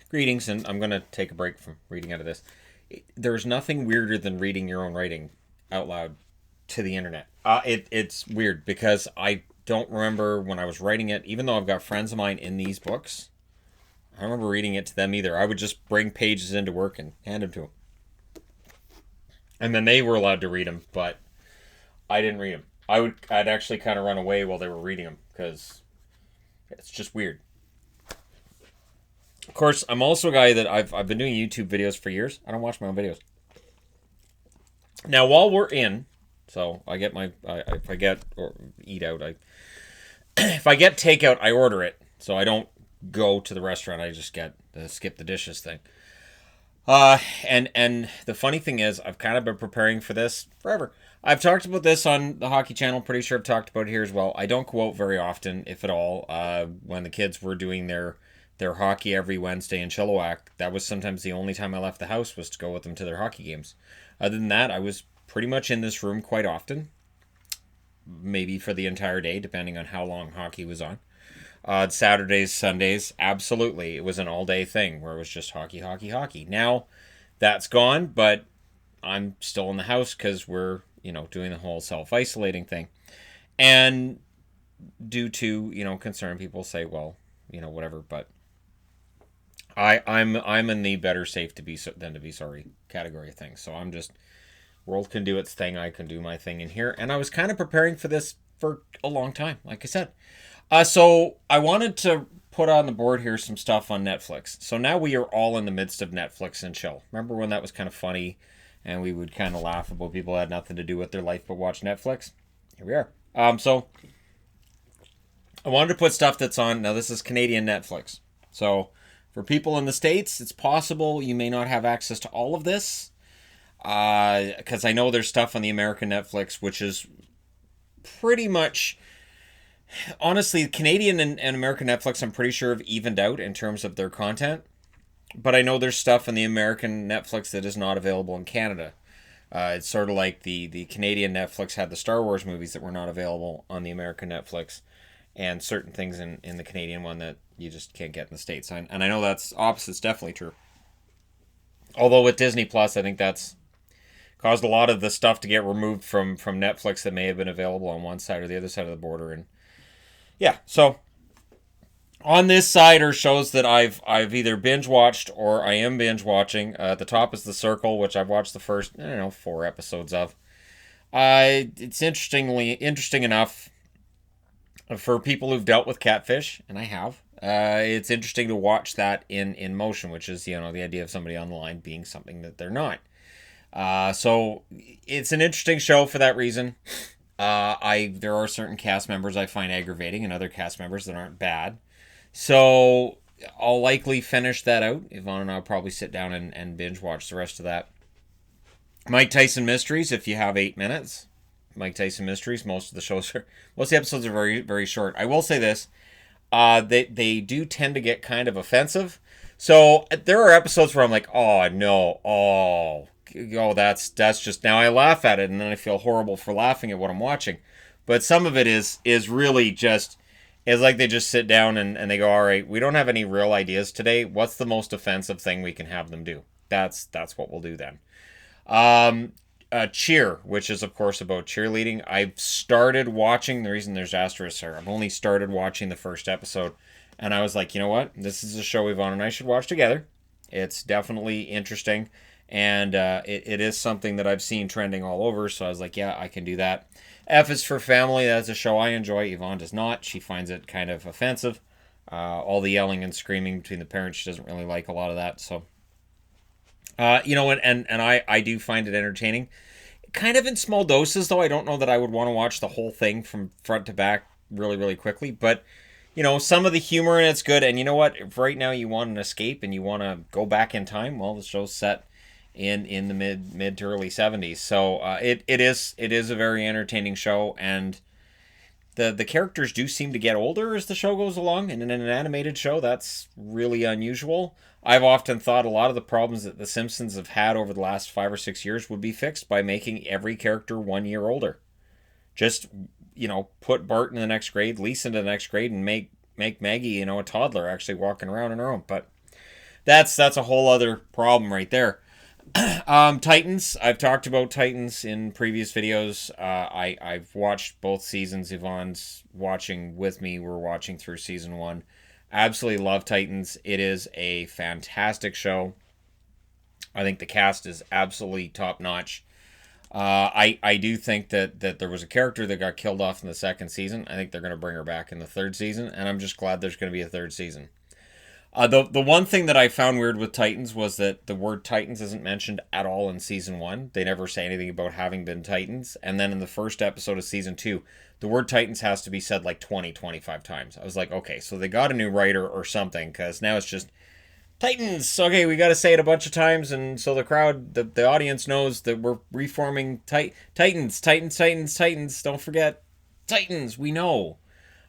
Greetings, and I'm going to take a break from reading out of this. There's nothing weirder than reading your own writing out loud to the internet. It's weird because I don't remember when I was writing it, even though I've got friends of mine in these books. I don't remember reading it to them either. I would just bring pages into work and hand them to them. And then they were allowed to read them, but I didn't read them. I'd actually kind of run away while they were reading them because it's just weird. Of course, I'm also a guy that I've been doing YouTube videos for years. I don't watch my own videos. Now, while we're in, so I get if I get or eat out, if I get takeout, I order it. So I don't go to the restaurant. I just get the skip the dishes thing. And the funny thing is, I've kind of been preparing for this forever. I've talked about this on the hockey channel. Pretty sure I've talked about it here as well. I don't go out very often, if at all. When the kids were doing their hockey every Wednesday in Chilliwack, that was sometimes the only time I left the house was to go with them to their hockey games. Other than that, I was pretty much in this room quite often, maybe for the entire day, depending on how long hockey was on. Saturdays, Sundays, absolutely. It was an all-day thing where it was just hockey, hockey, hockey. Now, that's gone, but I'm still in the house because we're, doing the whole self-isolating thing. And due to, concern, people say, well, whatever, but I'm in the better safe to be than to be sorry category of things. So I'm just, world can do its thing, I can do my thing in here. And I was kind of preparing for this for a long time, like I said. So I wanted to put on the board here some stuff on Netflix. So now we are all in the midst of Netflix and chill. Remember when that was kind of funny and we would kind of laugh about people who had nothing to do with their life but watch Netflix? Here we are. So I wanted to put stuff that's on. Now this is Canadian Netflix. So for people in the States, it's possible you may not have access to all of this. Because I know there's stuff on the American Netflix which is pretty much... Honestly, Canadian and American Netflix, I'm pretty sure have evened out in terms of their content. But I know there's stuff on the American Netflix that is not available in Canada. It's sort of like the Canadian Netflix had the Star Wars movies that were not available on the American Netflix. And certain things in the Canadian one that you just can't get in the States. And I know that's opposite's definitely true. Although with Disney Plus, I think that's caused a lot of the stuff to get removed from Netflix that may have been available on one side or the other side of the border. And yeah, so on this side are shows that I've either binge watched or I am binge watching. At the top is The Circle, which I've watched the first 4 episodes of. It's interesting enough for people who've dealt with catfish, and I have. It's interesting to watch that in motion, which is the idea of somebody on the line being something that they're not. So it's an interesting show for that reason. There are certain cast members I find aggravating and other cast members that aren't bad. So I'll likely finish that out. Yvonne and I'll probably sit down and binge watch the rest of that. Mike Tyson Mysteries, if you have 8 minutes. Mike Tyson Mysteries, most of the episodes are very, very short. I will say this, they do tend to get kind of offensive. So there are episodes where I'm like, oh no, that's just, now I laugh at it and then I feel horrible for laughing at what I'm watching. But some of it is really just, it's like they just sit down and they go, all right, we don't have any real ideas today. What's the most offensive thing we can have them do? That's what we'll do then. Cheer, which is of course about cheerleading. I've started watching, the reason there's asterisks here, I've only started watching the first episode. And I was like, you know what? This is a show Yvonne and I should watch together. It's definitely interesting. And it is something that I've seen trending all over. So I was like, yeah, I can do that. F is for Family. That's a show I enjoy. Yvonne does not. She finds it kind of offensive. All the yelling and screaming between the parents. She doesn't really like a lot of that. So, and I do find it entertaining. Kind of in small doses, though. I don't know that I would want to watch the whole thing from front to back really, really quickly. But, some of the humor in it's good. And you know what? If right now you want an escape and you want to go back in time, well, the show's set in the mid to early 70s. So it is a very entertaining show, and the characters do seem to get older as the show goes along. And in an animated show, that's really unusual. I've often thought a lot of the problems that The Simpsons have had over the last 5 or 6 years would be fixed by making every character 1 year older. Just, put Bart in the next grade, Lisa in the next grade, and make Maggie, a toddler actually walking around on her own. But That's a whole other problem right there. Titans. I've talked about Titans in previous videos. I've watched both seasons. Yvonne's watching with me. We're watching through season one. Absolutely love Titans. It is a fantastic show. I think the cast is absolutely top notch. I do think that there was a character that got killed off in the second season. I think they're going to bring her back in the third season, and I'm just glad there's going to be a third season. The one thing that I found weird with Titans was that the word Titans isn't mentioned at all in season one. They never say anything about having been Titans. And then in the first episode of season two, the word Titans has to be said like 25 times. I was like, okay, so they got a new writer or something, because now it's just Titans. Okay, we got to say it a bunch of times, and so the crowd, the audience knows that we're reforming Titans, Titans, Titans, Titans. Don't forget Titans. We know.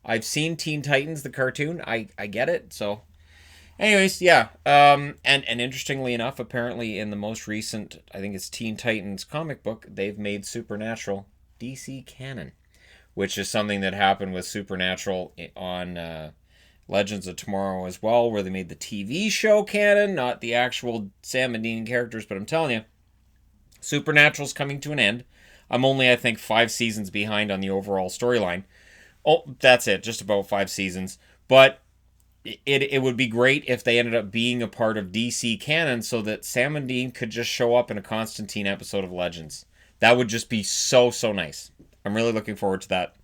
I've seen Teen Titans, the cartoon. I get it. So, anyways, yeah. And interestingly enough, apparently in the most recent, I think it's Teen Titans comic book, they've made Supernatural DC canon, which is something that happened with Supernatural on Legends of Tomorrow as well, where they made the TV show canon, not the actual Sam and Dean characters. But I'm telling you, Supernatural's coming to an end. I'm only, I think, 5 seasons behind on the overall storyline. Oh, that's it, just about 5 seasons. But it would be great if they ended up being a part of DC canon, so that Sam and Dean could just show up in a Constantine episode of Legends. That would just be so, so nice. I'm really looking forward to that.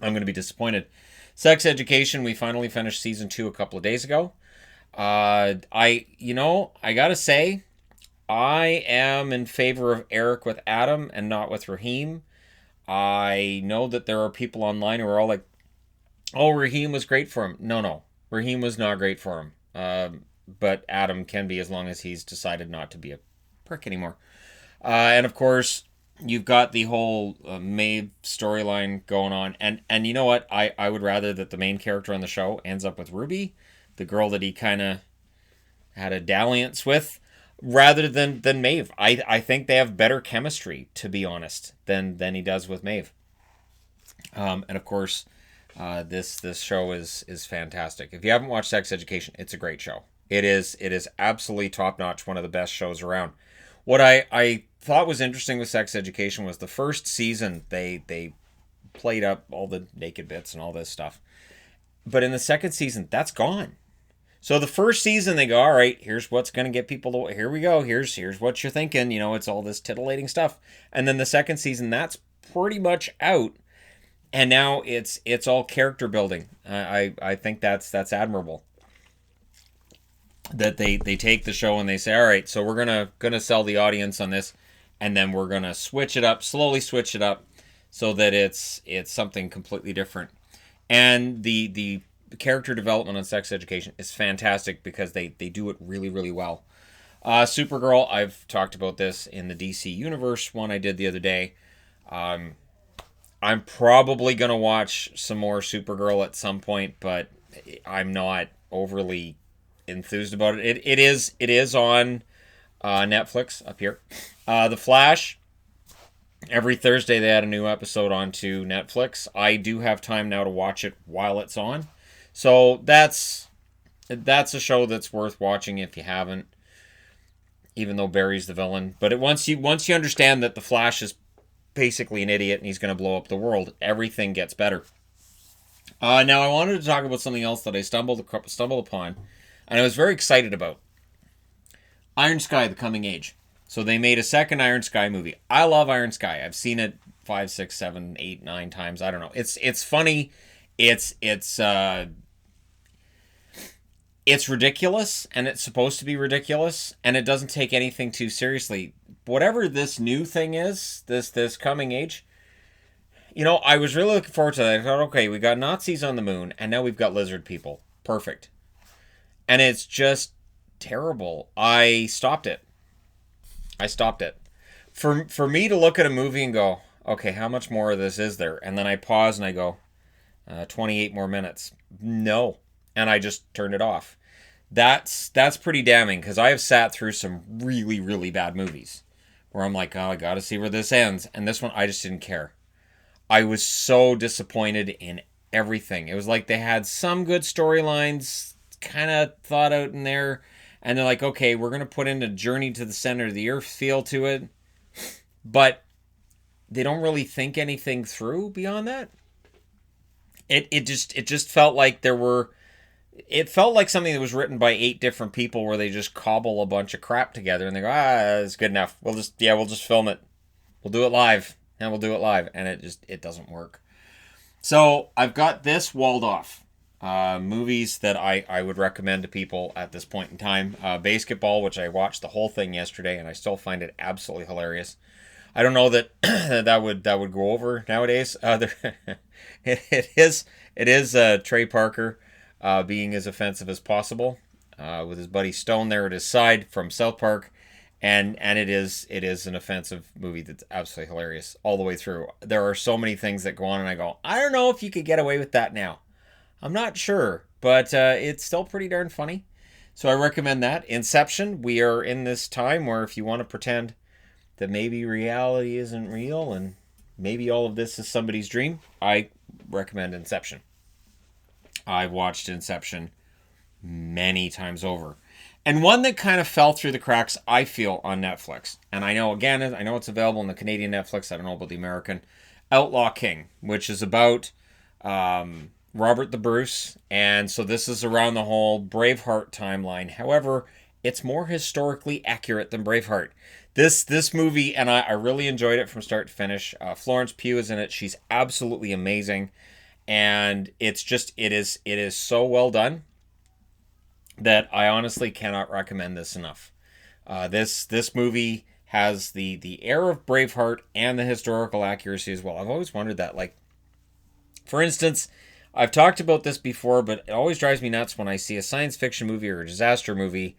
I'm going to be disappointed. Sex Education, we finally finished season 2 a couple of days ago. I gotta say, I am in favor of Eric with Adam and not with Raheem. I know that there are people online who are all like, oh, Raheem was great for him. No. Raheem was not great for him. But Adam can be, as long as he's decided not to be a prick anymore. And of course, you've got the whole Maeve storyline going on. And you know what? I would rather that the main character on the show ends up with Ruby, the girl that he kind of had a dalliance with, rather than Maeve. I think they have better chemistry, to be honest, than he does with Maeve. And of course, this show is fantastic. If you haven't watched Sex Education, it's a great show. It is absolutely top notch, one of the best shows around. What I thought was interesting with Sex Education was the first season they played up all the naked bits and all this stuff, but in the second season that's gone. So the first season they go, all right, here's what's going to get people to, here we go, here's what you're thinking, it's all this titillating stuff. And then the second season, that's pretty much out, and now it's all character building. I think that's admirable, that they take the show and they say, all right, so we're gonna sell the audience on this, and then we're gonna slowly switch it up, so that it's something completely different. And the character development on Sex Education is fantastic, because they do it really, really well. Supergirl, I've talked about this in the DC Universe one I did the other day. I'm probably going to watch some more Supergirl at some point, but I'm not overly enthused about it. It is on Netflix up here. The Flash, every Thursday they add a new episode onto Netflix. I do have time now to watch it while it's on. So that's a show that's worth watching if you haven't, even though Barry's the villain. But once you understand that the Flash is basically an idiot and he's going to blow up the world, everything gets better. Now I wanted to talk about something else that I stumbled upon, and I was very excited about. Iron Sky: The Coming Age. So they made a second Iron Sky movie. I love Iron Sky. I've seen it 5, 6, 7, 8, 9 times. I don't know. It's funny. It's ridiculous, and it's supposed to be ridiculous, and it doesn't take anything too seriously. Whatever this new thing is, this coming age, I was really looking forward to that. I thought, okay, we got Nazis on the moon, and now we've got lizard people. Perfect. And it's just terrible. I stopped it. For me to look at a movie and go, okay, how much more of this is there? And then I pause and I go, 28 more minutes. No. And I just turned it off. That's pretty damning, because I have sat through some really, really bad movies where I'm like, oh, I got to see where this ends. And this one, I just didn't care. I was so disappointed in everything. It was like they had some good storylines kind of thought out in there, and they're like, okay, we're going to put in a journey to the center of the earth feel to it, but they don't really think anything through beyond that. It just felt like it felt like something that was written by 8 different people where they just cobble a bunch of crap together and they go, it's good enough. We'll just film it. We'll do it live. And we'll do it live. And it doesn't work. So I've got this walled off. Movies that I would recommend to people at this point in time. Basketball, which I watched the whole thing yesterday and I still find it absolutely hilarious. I don't know that that would go over nowadays. It is Trey Parker being as offensive as possible with his buddy Stone there at his side from South Park, and it is an offensive movie that's absolutely hilarious all the way through. There are so many things that go on, and I go, I don't know if you could get away with that now. I'm not sure, but it's still pretty darn funny. So I recommend that. Inception. We are in this time where if you want to pretend that maybe reality isn't real and maybe all of this is somebody's dream, I recommend Inception. I've watched Inception many times over. And one that kind of fell through the cracks, I feel, on Netflix. And I know it's available on the Canadian Netflix. I don't know about the American. Outlaw King, which is about Robert the Bruce. And so this is around the whole Braveheart timeline. However, it's more historically accurate than Braveheart. This movie, and I really enjoyed it from start to finish. Florence Pugh is in it. She's absolutely amazing. And it is so well done that I honestly cannot recommend this enough. This movie has the air of Braveheart and the historical accuracy as well. I've always wondered that. Like, for instance, I've talked about this before, but it always drives me nuts when I see a science fiction movie or a disaster movie,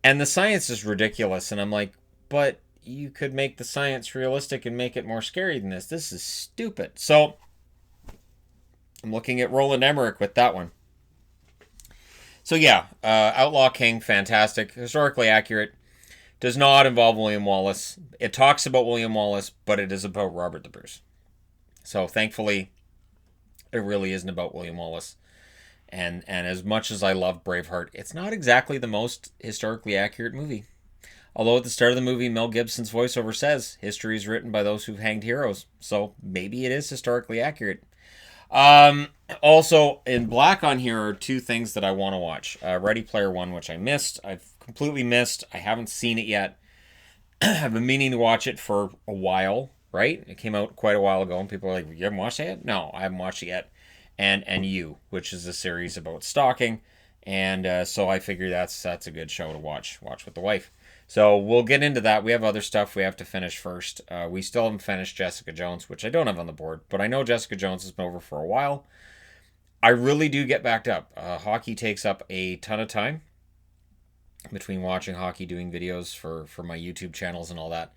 and the science is ridiculous, and I'm like, but you could make the science realistic and make it more scary than this. This is stupid. So I'm looking at Roland Emmerich with that one. So yeah, Outlaw King, fantastic, historically accurate. Does not involve William Wallace. It talks about William Wallace, but it is about Robert the Bruce. So thankfully, it really isn't about William Wallace. And as much as I love Braveheart, it's not exactly the most historically accurate movie. Although at the start of the movie, Mel Gibson's voiceover says, history is written by those who've hanged heroes. So maybe it is historically accurate. Also, in black on here are 2 things that I want to watch. Ready Player One, which I missed. I've completely missed. I haven't seen it yet. I've been meaning to watch it for a while, right? It came out quite a while ago, and people are like, you haven't watched it yet? No, I haven't watched it yet. And You, which is a series about stalking. And so I figure that's a good show to watch with the wife. So we'll get into that. We have other stuff we have to finish first. We still haven't finished Jessica Jones, which I don't have on the board, but I know Jessica Jones has been over for a while. I really do get backed up. Hockey takes up a ton of time between watching hockey, doing videos for my YouTube channels and all that.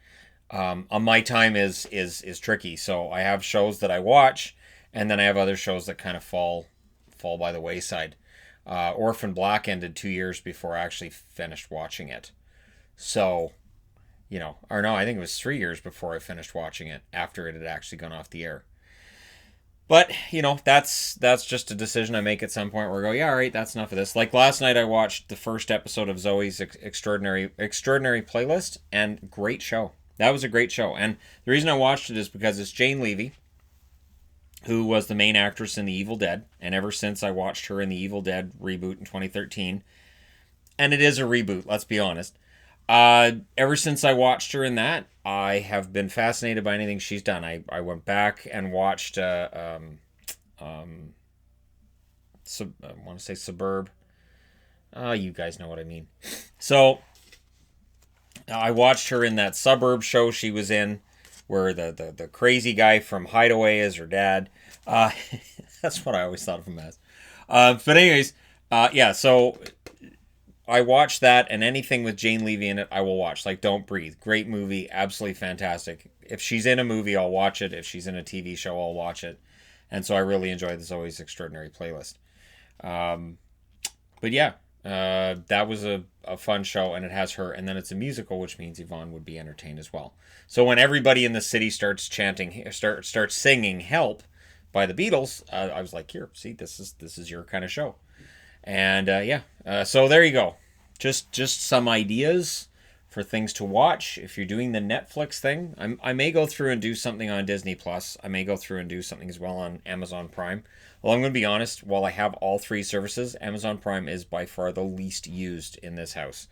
My time is tricky. So I have shows that I watch, and then I have other shows that kind of fall by the wayside. Orphan Black ended 2 years before I actually finished watching it. So, or no, I think it was 3 years before I finished watching it after it had actually gone off the air. But, that's just a decision I make at some point where I go, yeah, all right, that's enough of this. Like last night I watched the first episode of Zoe's Extraordinary Playlist, and great show. That was a great show. And the reason I watched it is because it's Jane Levy, who was the main actress in The Evil Dead. And ever since I watched her in The Evil Dead reboot in 2013, and it is a reboot, let's be honest. Ever since I watched her in that, I have been fascinated by anything she's done. I went back and watched, I want to say Suburb. You guys know what I mean. So, I watched her in that Suburb show she was in, where the crazy guy from Hideaway is her dad. That's what I always thought of him as. But anyways, yeah, so I watched that, and anything with Jane Levy in it, I will watch. Like Don't Breathe. Great movie. Absolutely fantastic. If she's in a movie, I'll watch it. If she's in a TV show, I'll watch it. And so I really enjoy the Zoe's Extraordinary Playlist. But yeah, that was a fun show, and it has her. And then it's a musical, which means Yvonne would be entertained as well. So when everybody in the city starts singing "Help" by the Beatles, I was like, here, see, this is your kind of show. And so there you go. just some ideas for things to watch. If you're doing the Netflix thing, I may go through and do something on Disney Plus. I may go through and do something as well on Amazon Prime. Well, I'm going to be honest, while I have all three services, Amazon Prime is by far the least used in this house.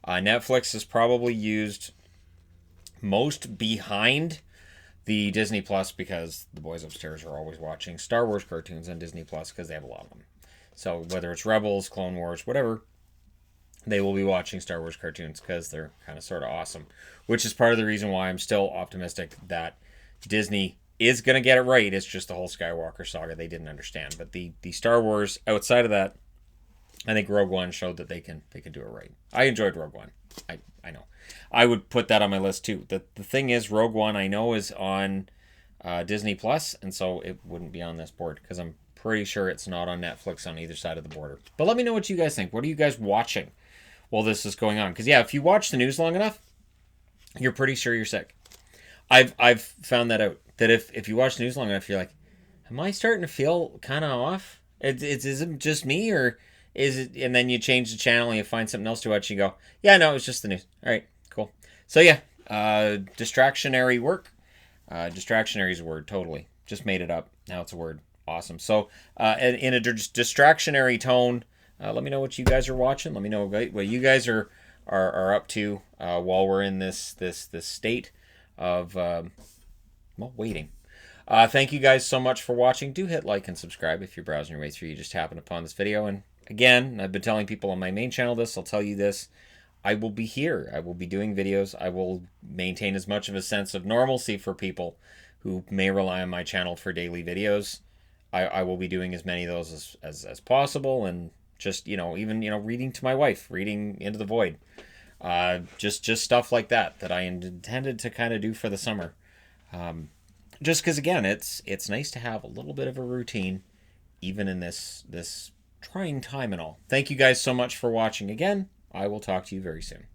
Netflix is probably used most behind the Disney Plus because the boys upstairs are always watching Star Wars cartoons on Disney Plus because they have a lot of them. So whether it's Rebels, Clone Wars, whatever, they will be watching Star Wars cartoons because they're kind of sort of awesome, which is part of the reason why I'm still optimistic that Disney is going to get it right. It's just the whole Skywalker saga they didn't understand. But the Star Wars outside of that, I think Rogue One showed that they can do it right. I enjoyed Rogue One. I know. I would put that on my list too. The thing is, Rogue One I know is on Disney Plus, and so it wouldn't be on this board because I'm pretty sure it's not on Netflix on either side of the border. But let me know what you guys think. What are you guys watching while this is going on? Because yeah, if you watch the news long enough, you're pretty sure you're sick. I've found that out. That if you watch the news long enough, you're like, am I starting to feel kind of off? Is it just me or is it? And then you change the channel and you find something else to watch. And you go, yeah, no, it's just the news. All right, cool. So yeah, distractionary work. Distractionary is a word. Totally, just made it up. Now it's a word. Awesome. So in a distractionary tone, let me know what you guys are watching. Let me know what you guys are up to while we're in this state of waiting. Thank you guys so much for watching. Do hit like and subscribe if you're browsing your way through. You just happened upon this video. And again, I've been telling people on my main channel this. I'll tell you this. I will be here. I will be doing videos. I will maintain as much of a sense of normalcy for people who may rely on my channel for daily videos. I will be doing as many of those as possible, and just even reading to my wife, reading Into the Void, just stuff like that I intended to kind of do for the summer, just because again it's nice to have a little bit of a routine, even in this trying time and all. Thank you guys so much for watching again. I will talk to you very soon.